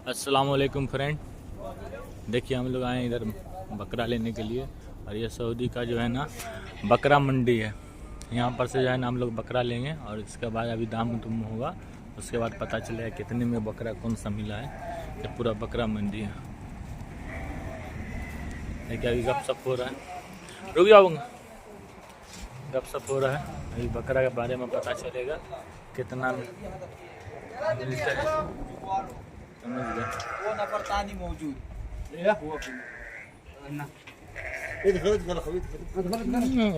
अस्सलामुअलैकुम फ्रेंड, देखिए हम लोग आए इधर बकरा लेने के लिए और ये सऊदी का जो है ना बकरा मंडी है। यहाँ पर से जो है ना हम लोग बकरा लेंगे और इसके बाद अभी दाम तुम होगा, उसके बाद पता चलेगा कितने में बकरा कौन सा मिला है। ये पूरा बकरा मंडी है। देखिए अभी गपशप हो रहा है, रुक जाऊँगा, गपशप हो रहा है। अभी बकरा के बारे में पता चलेगा कितना मिलता है। समझ गए? वो नफर तानी मौजूद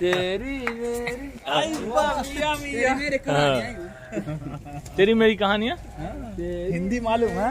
तेरी मेरी तेरी मेरी कहानियाँ हिंदी मालूम है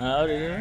हाँ। और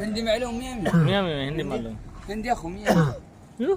हिंदी मालूम मियाँ में हिंदी मालूम हिंदी अखो क्यों?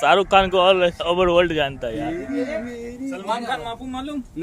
शाहरुख खान को और ओवर वर्ल्ड जानता है यार। सलमान खान आपको मालूम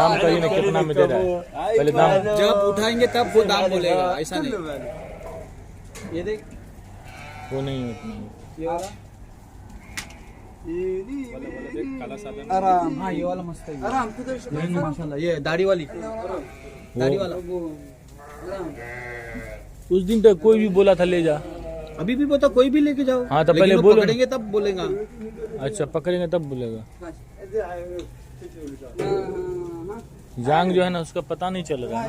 दाम कहिए ना कितना में दे रहा है, पहले दाम। जब उठाएंगे तब वो दाम बोलेगा, ऐसा नहीं। ये देख वो नहीं उतना। आराम, हाँ ये वाला मस्त है। आराम माशाल्लाह, ये दाढ़ी वाली वाला उस दिन तो कोई भी बोला था ले जा। अभी भी बोता कोई भी लेके जाओ। हाँ, तो लेकिन पहले वो बोलो। पकड़ेंगे तब बोलेगा। अच्छा पकड़ेंगे तब बोलेगा। जांग जो है ना उसका पता नहीं चल रहा है।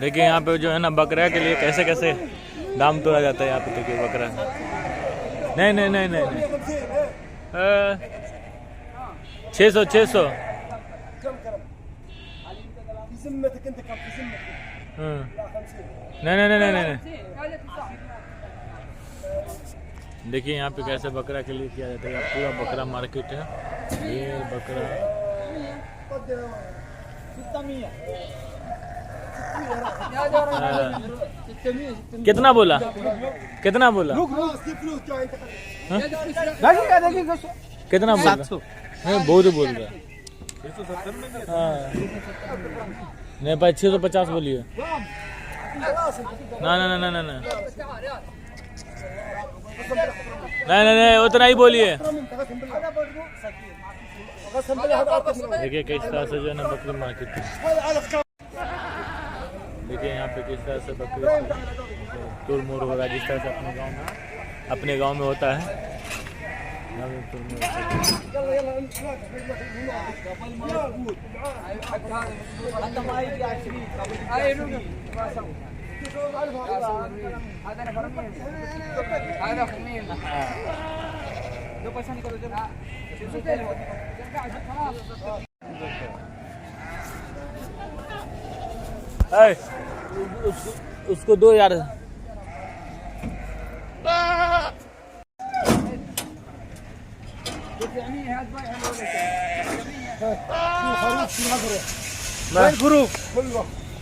देखिए यहाँ पे जो है ना बकरा के लिए कैसे कैसे दाम तोड़ा जाता है। यहाँ पे देखिए बकरा नहीं नहीं नहीं नहीं, नहीं। 600 600 नहीं नहीं नहीं नहीं नहीं। देखिए यहाँ पे कैसे बकरा के लिए किया जाता है। पूरा बकरा मार्केट है। ये बकरा कितना बोला, कितना बोला, कितना बोला? नहीं बहुत बोल रहा है। हाँ नहीं भाई 650 बोलिए। ना ना ना ना ना ना नहीं नहीं नहीं उतना ही बोलिए। देखिए किस तरह से जो है ना बकरी मार्केट। देखिए यहाँ पे किस तरह से बकरी तोड़ मोड़ होगा, जिस तरह से अपने गांव में होता है। उसको दो यार।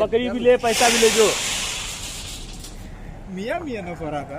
बकरी भी ले, पैसा भी ले जो। मियाँ नफर आता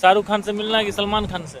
शाहरुख खान से मिलना है कि सलमान खान से?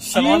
सलमान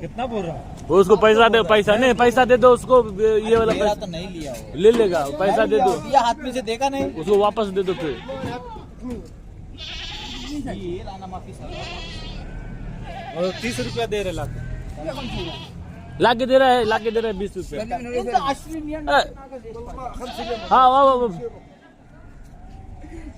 कितना बोल रहा हूँ? वो उसको पैसा दे, पैसा नहीं पैसा दे दो उसको। ये वाला मेरा पैसा तो नहीं लिया वो, ले लेगा, पैसा दे दो दिया हाथ में से देखा नहीं। उसको, वापस दे दो फिर। ये लाना माफी सर और 30 रुपया दे रहे लाख ला के दे रहा है 20 रुपए। हाँ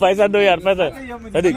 पैसा दो यार पैसा सदिक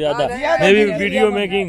ज्यादा मैं भी वीडियो मेकिंग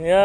या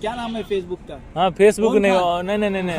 क्या नाम है फेसबुक का हाँ फेसबुक नहीं नहीं नहीं नहीं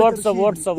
WhatsApp WhatsApp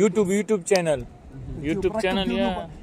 YouTube YouTube channel YouTube channel या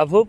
हफूफ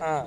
हाँ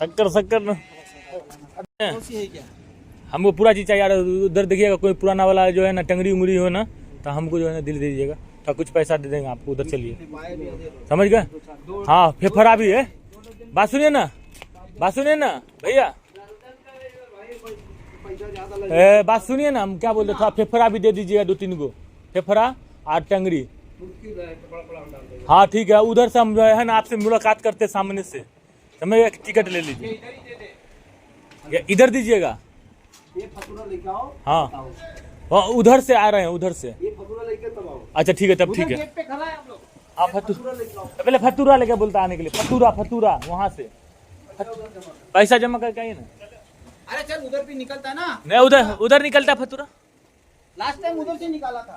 शक्कर शक्कर ना कौन सी है क्या हमको पूरा चीज चाहिए यार उधर देखिएगा कोई पुराना वाला जो है ना टंगड़ी उंगड़ी हो ना तो हमको जो है ना दिल दे दीजिएगा तो कुछ पैसा दे देंगे आपको उधर चलिए समझ गए हाँ फेफड़ा भी है बात सुनिए ना भैया बात सुनिए ना हम क्या बोलते थोड़ा फेफड़ा भी दे दीजिएगा 2-3 गो फेफड़ा और टंगड़ी हाँ ठीक है उधर से हम जो है ना आपसे मुलाकात करते सामने से समझ गए टिकट ले लीजिए या इधर दीजिएगा ये फतूरा लेके आओ हाँ उधर से आ रहे हैं उधर से ये फतूरा लेके तब आओ अच्छा ठीक है तब ठीक है गेट पे खड़ा है हम लोग आप पहले फतूरा लेके बोलता आने के लिए फतूरा वहाँ से पैसा जमा करके आइए ना अरे चल उधर भी निकलता है ना नहीं उधर निकलता फतूरा लास्ट टाइम उधर से निकाला था